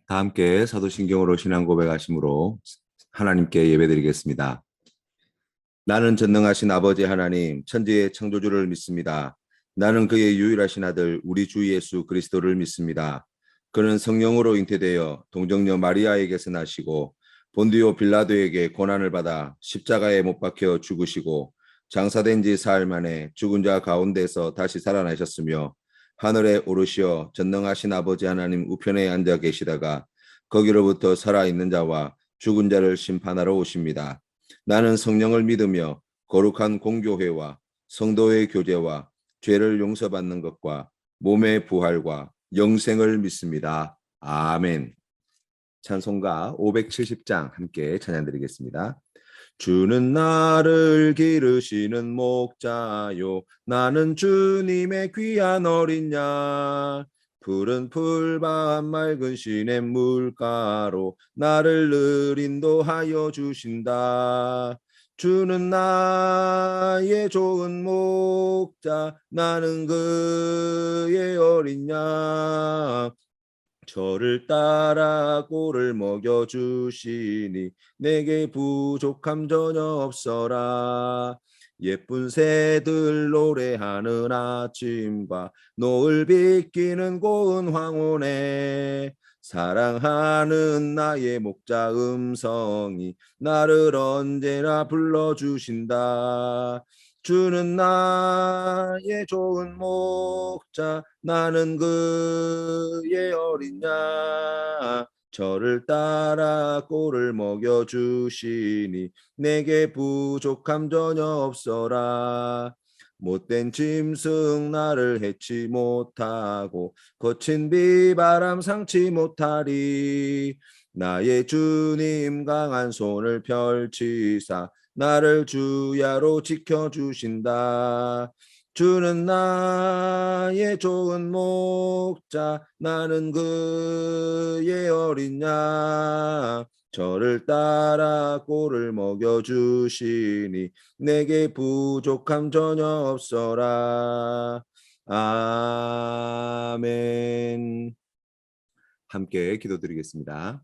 다 함께 사도신경으로 신앙 고백하심으로 하나님께 예배드리겠습니다. 나는 전능하신 아버지 하나님, 천지의 창조주를 믿습니다. 나는 그의 유일하신 아들 우리 주 예수 그리스도를 믿습니다. 그는 성령으로 잉태되어 동정녀 마리아에게서 나시고 본디오 빌라도에게 고난을 받아 십자가에 못 박혀 죽으시고 장사된 지 사흘 만에 죽은 자 가운데서 다시 살아나셨으며 하늘에 오르시어 전능하신 아버지 하나님 우편에 앉아 계시다가 거기로부터 살아있는 자와 죽은 자를 심판하러 오십니다. 나는 성령을 믿으며 거룩한 공교회와 성도의 교제와 죄를 용서받는 것과 몸의 부활과 영생을 믿습니다. 아멘. 찬송가 570장 함께 찬양드리겠습니다. 주는 나를 기르시는 목자요, 나는 주님의 귀한 어린 양. 푸른 풀밭 맑은 시냇 물가로 나를 늘 인도하여 주신다. 주는 나의 좋은 목자, 나는 그의 어린 양. 저를 따라 꼴을 먹여주시니 내게 부족함 전혀 없어라. 예쁜 새들 노래하는 아침과 노을 비끼는 고운 황혼에 사랑하는 나의 목자 음성이 나를 언제나 불러주신다. 주는 나의 좋은 목자, 나는 그의 어린 양. 저를 따라 꼴을 먹여주시니 내게 부족함 전혀 없어라. 못된 짐승 나를 해치 못하고 거친 비바람 상치 못하리. 나의 주님 강한 손을 펼치사 나를 주야로 지켜주신다. 주는 나의 좋은 목자, 나는 그의 어린 양. 저를 따라 꼴을 먹여주시니 내게 부족함 전혀 없어라. 아멘. 함께 기도드리겠습니다.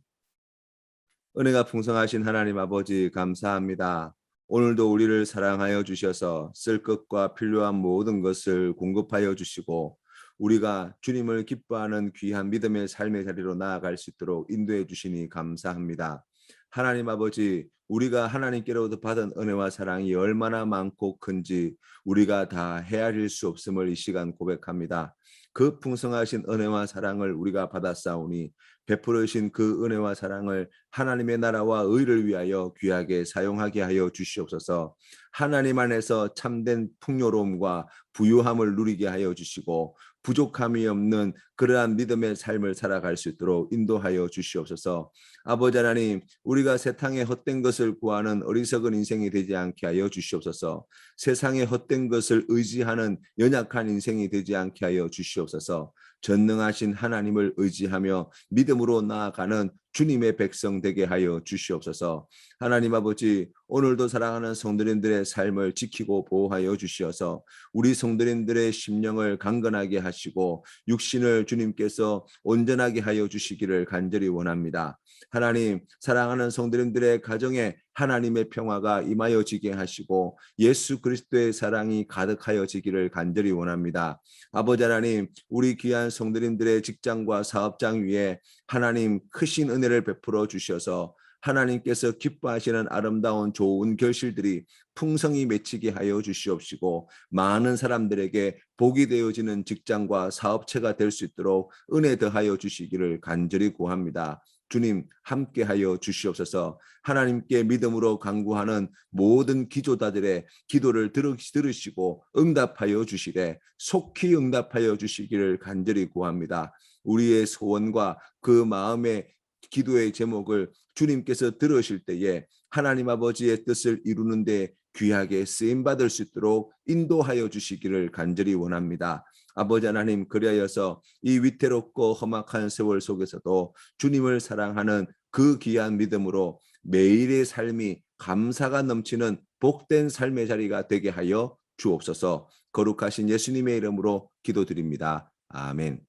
은혜가 풍성하신 하나님 아버지 감사합니다. 오늘도 우리를 사랑하여 주셔서 쓸 것과 필요한 모든 것을 공급하여 주시고 우리가 주님을 기뻐하는 귀한 믿음의 삶의 자리로 나아갈 수 있도록 인도해 주시니 감사합니다. 하나님 아버지, 우리가 하나님께로부터 받은 은혜와 사랑이 얼마나 많고 큰지 우리가 다 헤아릴 수 없음을 이 시간 고백합니다. 그 풍성하신 은혜와 사랑을 우리가 받았사오니 베풀으신 그 은혜와 사랑을 하나님의 나라와 의를 위하여 귀하게 사용하게 하여 주시옵소서. 하나님 안에서 참된 풍요로움과 부유함을 누리게 하여 주시고 부족함이 없는 그러한 믿음의 삶을 살아갈 수 있도록 인도하여 주시옵소서. 아버지 하나님, 우리가 세상의 헛된 것을 구하는 어리석은 인생이 되지 않게 하여 주시옵소서. 세상의 헛된 것을 의지하는 연약한 인생이 되지 않게 하여 주시옵소서. 전능하신 하나님을 의지하며 믿음으로 나아가는 주님의 백성 되게 하여 주시옵소서. 하나님 아버지, 오늘도 사랑하는 성도님들의 삶을 지키고 보호하여 주시어서 우리 성도님들의 심령을 강건하게 하시고 육신을 주님께서 온전하게 하여 주시기를 간절히 원합니다. 하나님, 사랑하는 성도님들의 가정에 하나님의 평화가 임하여지게 하시고 예수 그리스도의 사랑이 가득하여지기를 간절히 원합니다. 아버지 하나님, 우리 귀한 성도님들의 직장과 사업장 위에 하나님 크신 은혜를 베풀어 주셔서 하나님께서 기뻐하시는 아름다운 좋은 결실들이 풍성히 맺히게 하여 주시옵시고 많은 사람들에게 복이 되어지는 직장과 사업체가 될 수 있도록 은혜 더하여 주시기를 간절히 구합니다. 주님 함께하여 주시옵소서. 하나님께 믿음으로 간구하는 모든 기도자들의 기도를 들으시고 응답하여 주시되 속히 응답하여 주시기를 간절히 구합니다. 우리의 소원과 그 마음의 기도의 제목을 주님께서 들으실 때에 하나님 아버지의 뜻을 이루는 데 귀하게 쓰임받을 수 있도록 인도하여 주시기를 간절히 원합니다. 아버지 하나님, 그리하여서 이 위태롭고 험악한 세월 속에서도 주님을 사랑하는 그 귀한 믿음으로 매일의 삶이 감사가 넘치는 복된 삶의 자리가 되게 하여 주옵소서. 거룩하신 예수님의 이름으로 기도드립니다. 아멘.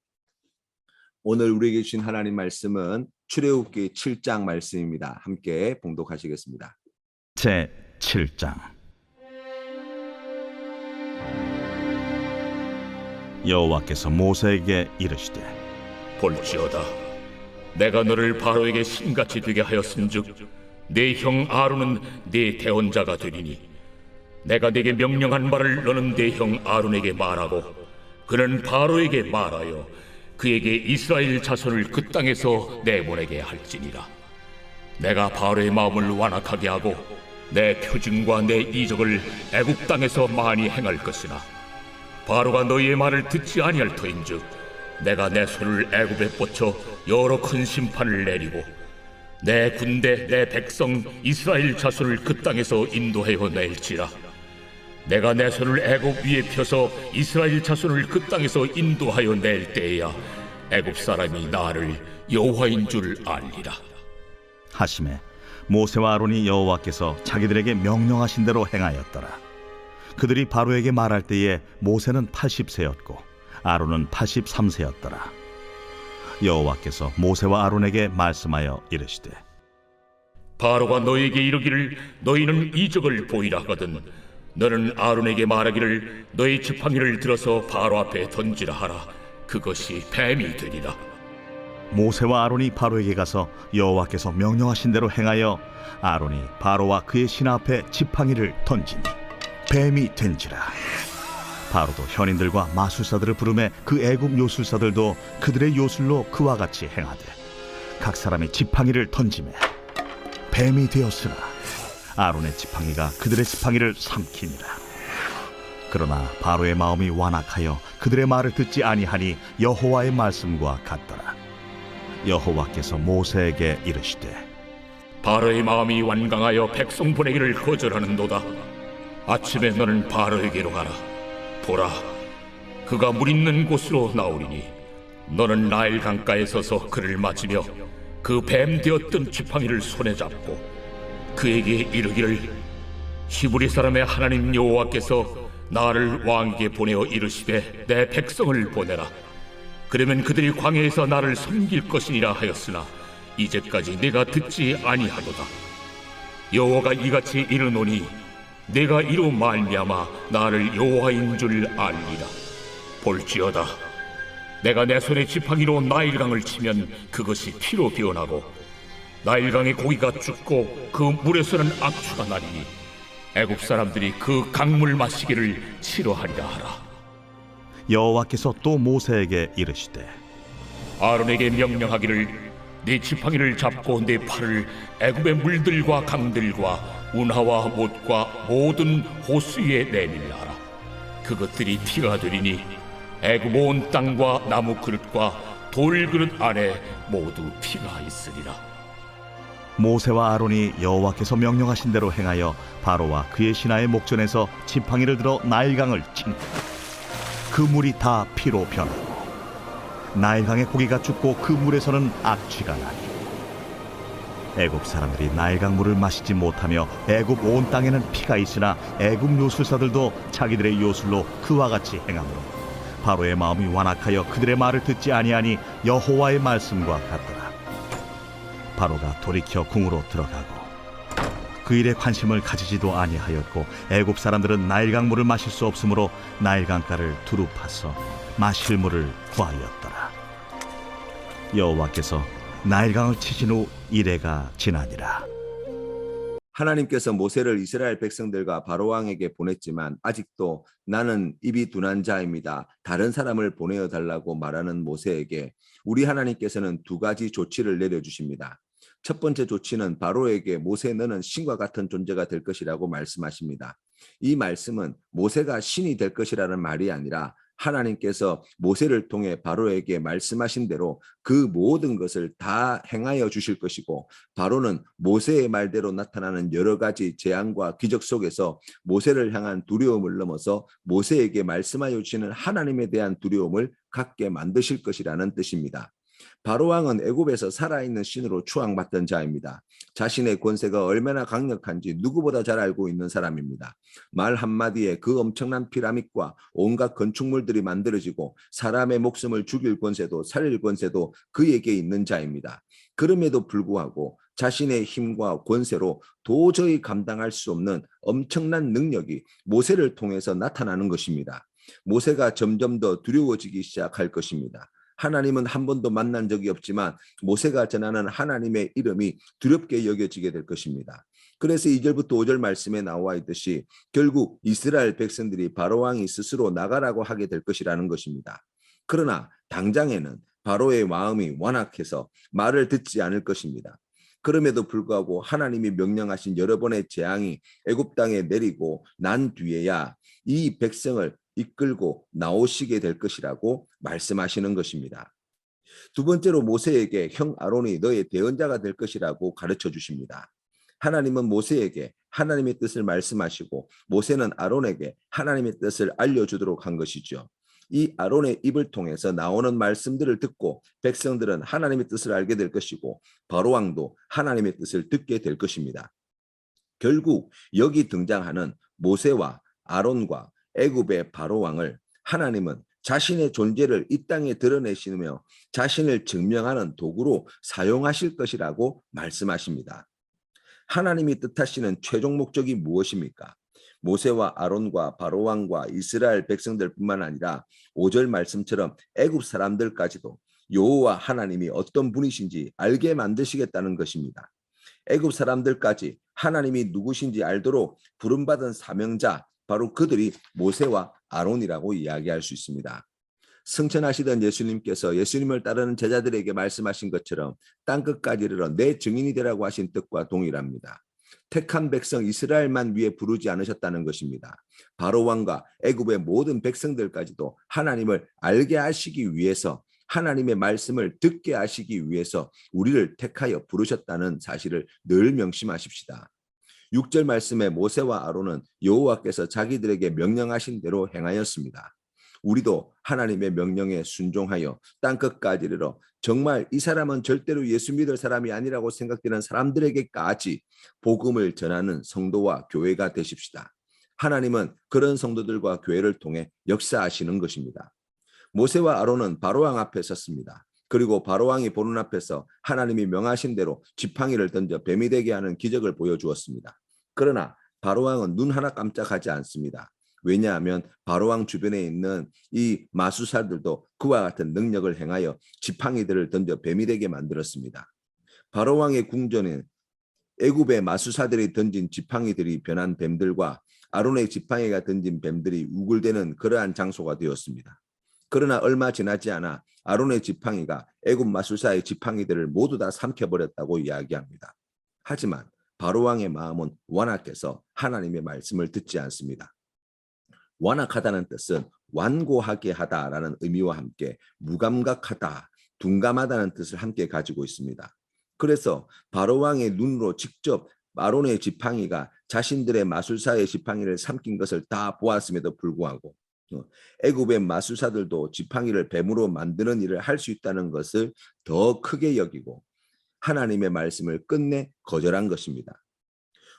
오늘 우리에게 주신 하나님 말씀은 출애굽기 7장 말씀입니다. 함께 봉독하시겠습니다. 제 7장. 여호와께서 모세에게 이르시되 볼지어다, 내가 너를 바로에게 신같이 되게 하였은즉 네 형 아론은 네 대언자가 되리니 내가 네게 명령한 말을 너는 네 형 아론에게 말하고 그는 바로에게 말하여 그에게 이스라엘 자손을 그 땅에서 내보내게 할지니라. 내가 바로의 마음을 완악하게 하고 내 표징과 내 이적을 애굽 땅에서 많이 행할 것이나 바로가 너희의 말을 듣지 아니할 터인즉 내가 내 손을 애굽에 뻗쳐 여러 큰 심판을 내리고 내 군대 내 백성 이스라엘 자손을 그 땅에서 인도하여 낼지라. 내가 내 손을 애굽 위에 펴서 이스라엘 자손을 그 땅에서 인도하여 낼 때에야 애굽 사람이 나를 여호와인 줄 알리라 하시매 모세와 아론이 여호와께서 자기들에게 명령하신 대로 행하였더라. 그들이 바로에게 말할 때에 모세는 80세였고 아론은 83세였더라. 여호와께서 모세와 아론에게 말씀하여 이르시되 바로가 너에게 이르기를 너희는 이적을 보이라 하거든 너는 아론에게 말하기를 너희 지팡이를 들어서 바로 앞에 던지라 하라. 그것이 뱀이 되리라. 모세와 아론이 바로에게 가서 여호와께서 명령하신 대로 행하여 아론이 바로와 그의 신 앞에 지팡이를 던지니 뱀이 된지라. 바로도 현인들과 마술사들을 부르매 그 애굽 요술사들도 그들의 요술로 그와 같이 행하되 각 사람이 지팡이를 던지매 뱀이 되었으나 아론의 지팡이가 그들의 지팡이를 삼키니라. 그러나 바로의 마음이 완악하여 그들의 말을 듣지 아니하니 여호와의 말씀과 같더라. 여호와께서 모세에게 이르시되 바로의 마음이 완강하여 백성 보내기를 거절하는도다. 아침에 너는 바로에게로 가라. 보라, 그가 물 있는 곳으로 나오리니 너는 나일 강가에 서서 그를 맞으며 그 뱀 되었던 지팡이를 손에 잡고 그에게 이르기를 히브리 사람의 하나님 여호와께서 나를 왕에게 보내어 이르시되 내 백성을 보내라. 그러면 그들이 광야에서 나를 섬길 것이니라 하였으나 이제까지 내가 듣지 아니하도다. 여호와가 이같이 이르노니 내가 이로 말미암아 나를 여호와인 줄 알리라. 볼지어다, 내가 내 손에 지팡이로 나일강을 치면 그것이 피로 변하고 나일강의 고기가 죽고 그 물에서는 악취가 나리니 애굽 사람들이 그 강물 마시기를 싫어하리라 하라. 여호와께서 또 모세에게 이르시되 아론에게 명령하기를 네 지팡이를 잡고 네 팔을 애굽의 물들과 강들과 운하와 못과 모든 호수 위에 내밀라 하라. 그것들이 피가 되리니 애굽 온 땅과 나무 그릇과 돌 그릇 안에 모두 피가 있으리라. 모세와 아론이 여호와께서 명령하신 대로 행하여 바로와 그의 신하의 목전에서 지팡이를 들어 나일강을 친다. 그 물이 다 피로 변하고 나일강의 고기가 죽고 그 물에서는 악취가 나니 애굽 사람들이 나일강 물을 마시지 못하며 애굽 온 땅에는 피가 있으나 애굽 요술사들도 자기들의 요술로 그와 같이 행하므로 바로의 마음이 완악하여 그들의 말을 듣지 아니하니 여호와의 말씀과 같더라. 바로가 돌이켜 궁으로 들어가고 그 일에 관심을 가지지도 아니하였고 애굽 사람들은 나일강 물을 마실 수 없으므로 나일강가를 두루 파서 마실 물을 구하였더라. 여호와께서 나일강을 치신 후 이레가 지나니라. 하나님께서 모세를 이스라엘 백성들과 바로 왕에게 보냈지만 아직도 나는 입이 둔한 자입니다. 다른 사람을 보내어 달라고 말하는 모세에게 우리 하나님께서는 두 가지 조치를 내려주십니다. 첫 번째 조치는 바로에게 모세 너는 신과 같은 존재가 될 것이라고 말씀하십니다. 이 말씀은 모세가 신이 될 것이라는 말이 아니라 하나님께서 모세를 통해 바로에게 말씀하신 대로 그 모든 것을 다 행하여 주실 것이고 바로는 모세의 말대로 나타나는 여러 가지 재앙과 기적 속에서 모세를 향한 두려움을 넘어서 모세에게 말씀하여 주시는 하나님에 대한 두려움을 갖게 만드실 것이라는 뜻입니다. 바로 왕은 애굽에서 살아있는 신으로 추앙받던 자입니다. 자신의 권세가 얼마나 강력한지 누구보다 잘 알고 있는 사람입니다. 말 한마디에 그 엄청난 피라밋과 온갖 건축물들이 만들어지고 사람의 목숨을 죽일 권세도 살릴 권세도 그에게 있는 자입니다. 그럼에도 불구하고 자신의 힘과 권세로 도저히 감당할 수 없는 엄청난 능력이 모세를 통해서 나타나는 것입니다. 모세가 점점 더 두려워지기 시작할 것입니다. 하나님은 한 번도 만난 적이 없지만 모세가 전하는 하나님의 이름이 두렵게 여겨지게 될 것입니다. 그래서 2절부터 5절 말씀에 나와 있듯이 결국 이스라엘 백성들이 바로 왕이 스스로 나가라고 하게 될 것이라는 것입니다. 그러나 당장에는 바로의 마음이 완악해서 말을 듣지 않을 것입니다. 그럼에도 불구하고 하나님이 명령하신 여러 번의 재앙이 애굽 땅에 내리고 난 뒤에야 이 백성을 이끌고 나오시게 될 것이라고 말씀하시는 것입니다. 두 번째로 모세에게 형 아론이 너의 대언자가 될 것이라고 가르쳐 주십니다. 하나님은 모세에게 하나님의 뜻을 말씀하시고 모세는 아론에게 하나님의 뜻을 알려주도록 한 것이죠. 이 아론의 입을 통해서 나오는 말씀들을 듣고 백성들은 하나님의 뜻을 알게 될 것이고 바로 왕도 하나님의 뜻을 듣게 될 것입니다. 결국 여기 등장하는 모세와 아론과 애굽의 바로 왕을 하나님은 자신의 존재를 이 땅에 드러내시며 자신을 증명하는 도구로 사용하실 것이라고 말씀하십니다. 하나님이 뜻하시는 최종 목적이 무엇입니까? 모세와 아론과 바로 왕과 이스라엘 백성들뿐만 아니라 5절 말씀처럼 애굽 사람들까지도 여호와 하나님이 어떤 분이신지 알게 만드시겠다는 것입니다. 애굽 사람들까지 하나님이 누구신지 알도록 부름받은 사명자, 바로 그들이 모세와 아론이라고 이야기할 수 있습니다. 승천하시던 예수님께서 예수님을 따르는 제자들에게 말씀하신 것처럼 땅끝까지 이르러 내 증인이 되라고 하신 뜻과 동일합니다. 택한 백성 이스라엘만 위해 부르지 않으셨다는 것입니다. 바로 왕과 애굽의 모든 백성들까지도 하나님을 알게 하시기 위해서 하나님의 말씀을 듣게 하시기 위해서 우리를 택하여 부르셨다는 사실을 늘 명심하십시다. 6절 말씀에 모세와 아론은 여호와께서 자기들에게 명령하신 대로 행하였습니다. 우리도 하나님의 명령에 순종하여 땅끝까지 이르러 정말 이 사람은 절대로 예수 믿을 사람이 아니라고 생각되는 사람들에게까지 복음을 전하는 성도와 교회가 되십시다. 하나님은 그런 성도들과 교회를 통해 역사하시는 것입니다. 모세와 아론은 바로왕 앞에 섰습니다. 그리고 바로왕이 보는 앞에서 하나님이 명하신 대로 지팡이를 던져 뱀이 되게 하는 기적을 보여주었습니다. 그러나 바로왕은 눈 하나 깜짝하지 않습니다. 왜냐하면 바로왕 주변에 있는 이 마술사들도 그와 같은 능력을 행하여 지팡이들을 던져 뱀이 되게 만들었습니다. 바로왕의 궁전은 애굽의 마술사들이 던진 지팡이들이 변한 뱀들과 아론의 지팡이가 던진 뱀들이 우글대는 그러한 장소가 되었습니다. 그러나 얼마 지나지 않아 아론의 지팡이가 애굽 마술사의 지팡이들을 모두 다 삼켜버렸다고 이야기합니다. 하지만 바로왕의 마음은 완악해서 하나님의 말씀을 듣지 않습니다. 완악하다는 뜻은 완고하게 하다라는 의미와 함께 무감각하다, 둔감하다는 뜻을 함께 가지고 있습니다. 그래서 바로왕의 눈으로 직접 아론의 지팡이가 자신들의 마술사의 지팡이를 삼킨 것을 다 보았음에도 불구하고 애굽의 마술사들도 지팡이를 뱀으로 만드는 일을 할 수 있다는 것을 더 크게 여기고 하나님의 말씀을 끝내 거절한 것입니다.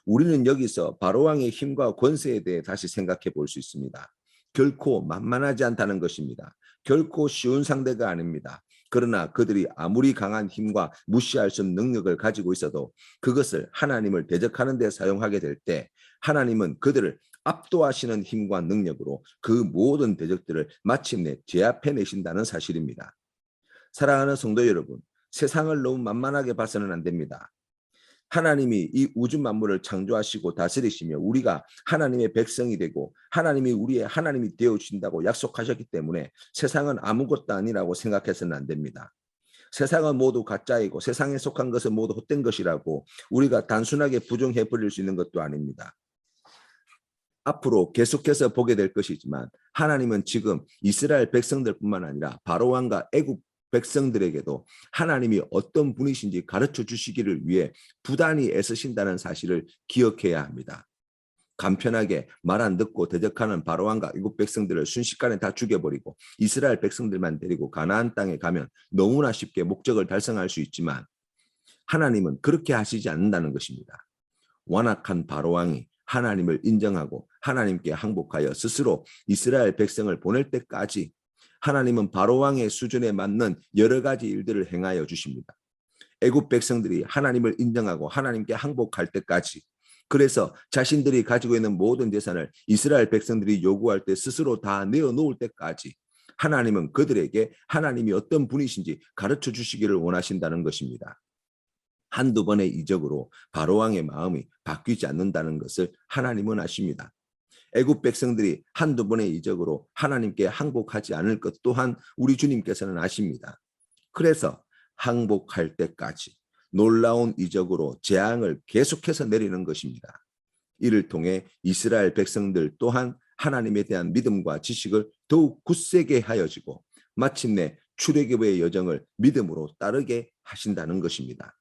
우리는 여기서 바로왕의 힘과 권세에 대해 다시 생각해 볼 수 있습니다. 결코 만만하지 않다는 것입니다. 결코 쉬운 상대가 아닙니다. 그러나 그들이 아무리 강한 힘과 무시할 수 없는 능력을 가지고 있어도 그것을 하나님을 대적하는 데 사용하게 될 때 하나님은 그들을 압도하시는 힘과 능력으로 그 모든 대적들을 마침내 제압해 내신다는 사실입니다. 사랑하는 성도 여러분, 세상을 너무 만만하게 봐서는 안 됩니다. 하나님이 이 우주 만물을 창조하시고 다스리시며 우리가 하나님의 백성이 되고 하나님이 우리의 하나님이 되어주신다고 약속하셨기 때문에 세상은 아무것도 아니라고 생각해서는 안 됩니다. 세상은 모두 가짜이고 세상에 속한 것은 모두 헛된 것이라고 우리가 단순하게 부정해 버릴 수 있는 것도 아닙니다. 앞으로 계속해서 보게 될 것이지만 하나님은 지금 이스라엘 백성들뿐만 아니라 바로왕과 애굽 백성들에게도 하나님이 어떤 분이신지 가르쳐 주시기를 위해 부단히 애쓰신다는 사실을 기억해야 합니다. 간편하게 말 안 듣고 대적하는 바로왕과 애굽 백성들을 순식간에 다 죽여버리고 이스라엘 백성들만 데리고 가나안 땅에 가면 너무나 쉽게 목적을 달성할 수 있지만 하나님은 그렇게 하시지 않는다는 것입니다. 완악한 바로왕이 하나님을 인정하고 하나님께 항복하여 스스로 이스라엘 백성을 보낼 때까지 하나님은 바로왕의 수준에 맞는 여러 가지 일들을 행하여 주십니다. 애굽 백성들이 하나님을 인정하고 하나님께 항복할 때까지, 그래서 자신들이 가지고 있는 모든 재산을 이스라엘 백성들이 요구할 때 스스로 다 내어놓을 때까지 하나님은 그들에게 하나님이 어떤 분이신지 가르쳐 주시기를 원하신다는 것입니다. 한두 번의 이적으로 바로왕의 마음이 바뀌지 않는다는 것을 하나님은 아십니다. 애굽 백성들이 한두 번의 이적으로 하나님께 항복하지 않을 것 또한 우리 주님께서는 아십니다. 그래서 항복할 때까지 놀라운 이적으로 재앙을 계속해서 내리는 것입니다. 이를 통해 이스라엘 백성들 또한 하나님에 대한 믿음과 지식을 더욱 굳세게 하여지고 마침내 출애굽의 여정을 믿음으로 따르게 하신다는 것입니다.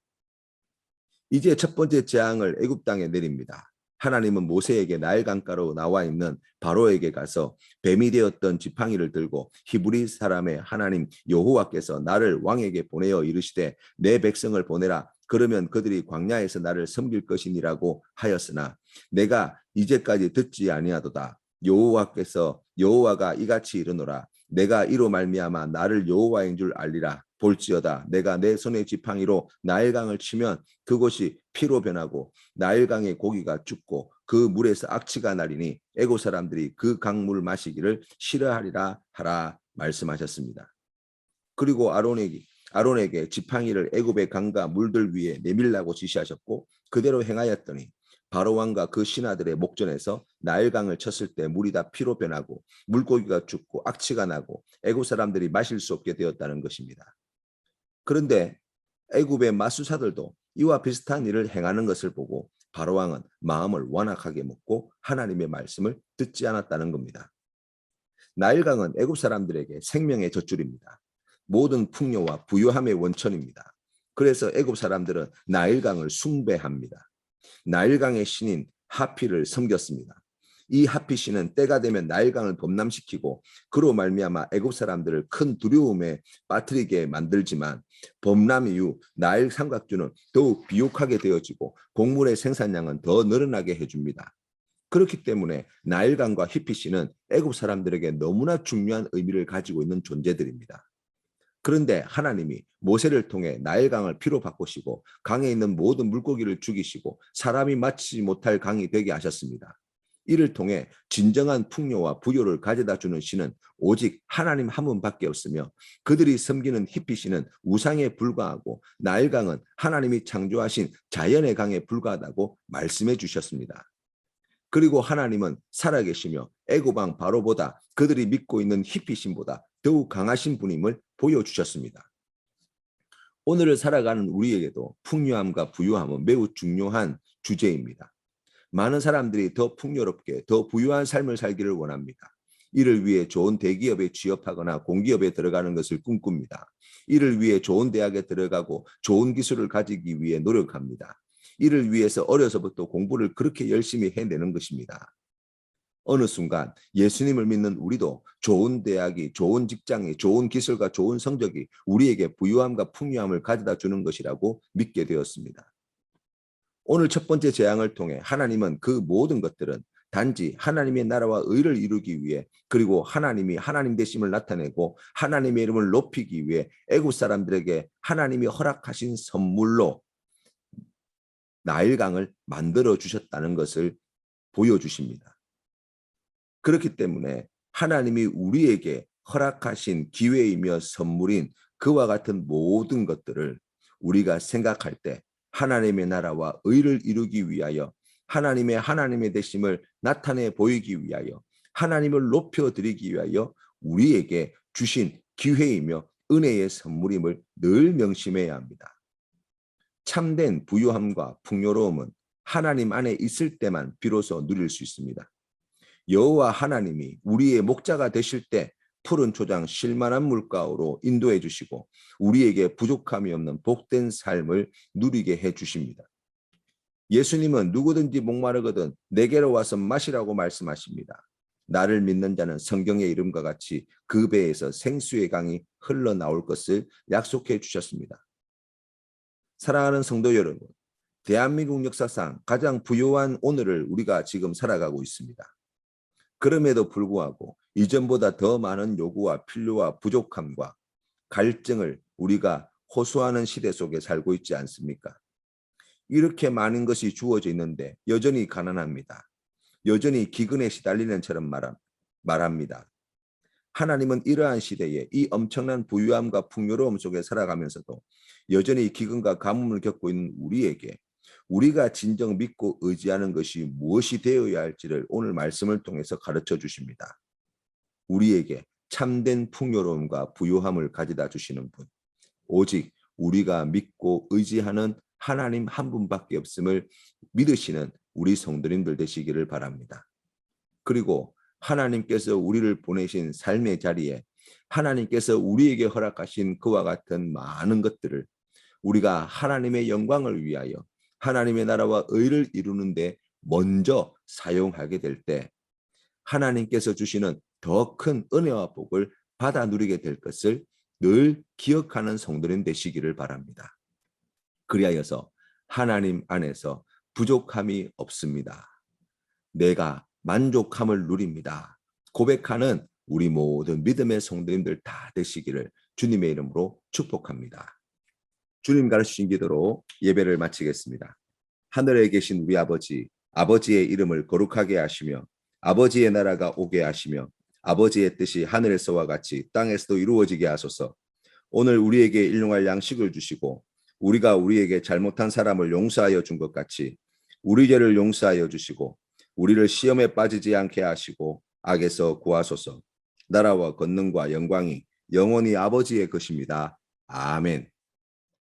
이제 첫 번째 재앙을 애굽 땅에 내립니다. 하나님은 모세에게 나일 강가로 나와 있는 바로에게 가서 뱀이 되었던 지팡이를 들고 히브리 사람의 하나님 여호와께서 나를 왕에게 보내어 이르시되 내 백성을 보내라. 그러면 그들이 광야에서 나를 섬길 것이니라고 하였으나 내가 이제까지 듣지 아니하도다. 여호와가 이같이 이르노라. 내가 이로 말미암아 나를 여호와인 줄 알리라. 볼지어다 내가 내 손의 지팡이로 나일강을 치면 그곳이 피로 변하고 나일강의 고기가 죽고 그 물에서 악취가 나리니 애굽 사람들이 그 강물 마시기를 싫어하리라 하라 말씀하셨습니다. 그리고 아론에게 지팡이를 애굽의 강과 물들 위에 내밀라고 지시하셨고 그대로 행하였더니 바로왕과 그 신하들의 목전에서 나일강을 쳤을 때 물이 다 피로 변하고 물고기가 죽고 악취가 나고 애굽 사람들이 마실 수 없게 되었다는 것입니다. 그런데 애굽의 마수사들도 이와 비슷한 일을 행하는 것을 보고 바로왕은 마음을 완악하게 먹고 하나님의 말씀을 듣지 않았다는 겁니다. 나일강은 애굽 사람들에게 생명의 젖줄입니다. 모든 풍요와 부유함의 원천입니다. 그래서 애굽 사람들은 나일강을 숭배합니다. 나일강의 신인 하피를 섬겼습니다. 이 하피 신은 때가 되면 나일강을 범람시키고 그로 말미암아 애굽 사람들을 큰 두려움에 빠뜨리게 만들지만 범람 이후 나일 삼각주는 더욱 비옥하게 되어지고 곡물의 생산량은 더 늘어나게 해줍니다. 그렇기 때문에 나일강과 히피 신은 애굽 사람들에게 너무나 중요한 의미를 가지고 있는 존재들입니다. 그런데 하나님이 모세를 통해 나일강을 피로 바꾸시고 강에 있는 모든 물고기를 죽이시고 사람이 마치지 못할 강이 되게 하셨습니다. 이를 통해 진정한 풍요와 부요를 가져다 주는 신은 오직 하나님 한 분밖에 없으며 그들이 섬기는 히피 신은 우상에 불과하고 나일강은 하나님이 창조하신 자연의 강에 불과하다고 말씀해 주셨습니다. 그리고 하나님은 살아계시며 애굽 왕 바로보다 그들이 믿고 있는 히피 신보다 더욱 강하신 분임을 보여주셨습니다. 오늘을 살아가는 우리에게도 풍요함과 부유함은 매우 중요한 주제입니다. 많은 사람들이 더 풍요롭게, 더 부유한 삶을 살기를 원합니다. 이를 위해 좋은 대기업에 취업하거나 공기업에 들어가는 것을 꿈꿉니다. 이를 위해 좋은 대학에 들어가고 좋은 기술을 가지기 위해 노력합니다. 이를 위해서 어려서부터 공부를 그렇게 열심히 해내는 것입니다. 어느 순간 예수님을 믿는 우리도 좋은 대학이, 좋은 직장이, 좋은 기술과 좋은 성적이 우리에게 부유함과 풍요함을 가져다 주는 것이라고 믿게 되었습니다. 오늘 첫 번째 재앙을 통해 하나님은 그 모든 것들은 단지 하나님의 나라와 의를 이루기 위해 그리고 하나님이 하나님 되심을 나타내고 하나님의 이름을 높이기 위해 애굽 사람들에게 하나님이 허락하신 선물로 나일강을 만들어 주셨다는 것을 보여주십니다. 그렇기 때문에 하나님이 우리에게 허락하신 기회이며 선물인 그와 같은 모든 것들을 우리가 생각할 때 하나님의 나라와 의를 이루기 위하여 하나님의 되심을 나타내 보이기 위하여 하나님을 높여드리기 위하여 우리에게 주신 기회이며 은혜의 선물임을 늘 명심해야 합니다. 참된 부유함과 풍요로움은 하나님 안에 있을 때만 비로소 누릴 수 있습니다. 여호와 하나님이 우리의 목자가 되실 때 푸른 초장 쉴만한 물가로 인도해 주시고 우리에게 부족함이 없는 복된 삶을 누리게 해 주십니다. 예수님은 누구든지 목마르거든 내게로 와서 마시라고 말씀하십니다. 나를 믿는 자는 성경의 이름과 같이 그 배에서 생수의 강이 흘러나올 것을 약속해 주셨습니다. 사랑하는 성도 여러분, 대한민국 역사상 가장 부유한 오늘을 우리가 지금 살아가고 있습니다. 그럼에도 불구하고 이전보다 더 많은 요구와 필요와 부족함과 갈증을 우리가 호소하는 시대 속에 살고 있지 않습니까? 이렇게 많은 것이 주어져 있는데 여전히 가난합니다. 여전히 기근에 시달리는 처럼 말합니다. 하나님은 이러한 시대에 이 엄청난 부유함과 풍요로움 속에 살아가면서도 여전히 기근과 가뭄을 겪고 있는 우리에게 우리가 진정 믿고 의지하는 것이 무엇이 되어야 할지를 오늘 말씀을 통해서 가르쳐 주십니다. 우리에게 참된 풍요로움과 부유함을 가져다 주시는 분, 오직 우리가 믿고 의지하는 하나님 한 분밖에 없음을 믿으시는 우리 성도님들 되시기를 바랍니다. 그리고 하나님께서 우리를 보내신 삶의 자리에 하나님께서 우리에게 허락하신 그와 같은 많은 것들을 우리가 하나님의 영광을 위하여 하나님의 나라와 의를 이루는데 먼저 사용하게 될 때 하나님께서 주시는 더 큰 은혜와 복을 받아 누리게 될 것을 늘 기억하는 성도님 되시기를 바랍니다. 그리하여서 하나님 안에서 부족함이 없습니다. 내가 만족함을 누립니다. 고백하는 우리 모든 믿음의 성도님들 다 되시기를 주님의 이름으로 축복합니다. 주님 가르치신 기도로 예배를 마치겠습니다. 하늘에 계신 우리 아버지, 아버지의 이름을 거룩하게 하시며 아버지의 나라가 오게 하시며 아버지의 뜻이 하늘에서와 같이 땅에서도 이루어지게 하소서. 오늘 우리에게 일용할 양식을 주시고 우리가 우리에게 잘못한 사람을 용서하여 준 것 같이 우리 죄를 용서하여 주시고 우리를 시험에 빠지지 않게 하시고 악에서 구하소서. 나라와 권능과 영광이 영원히 아버지의 것입니다. 아멘.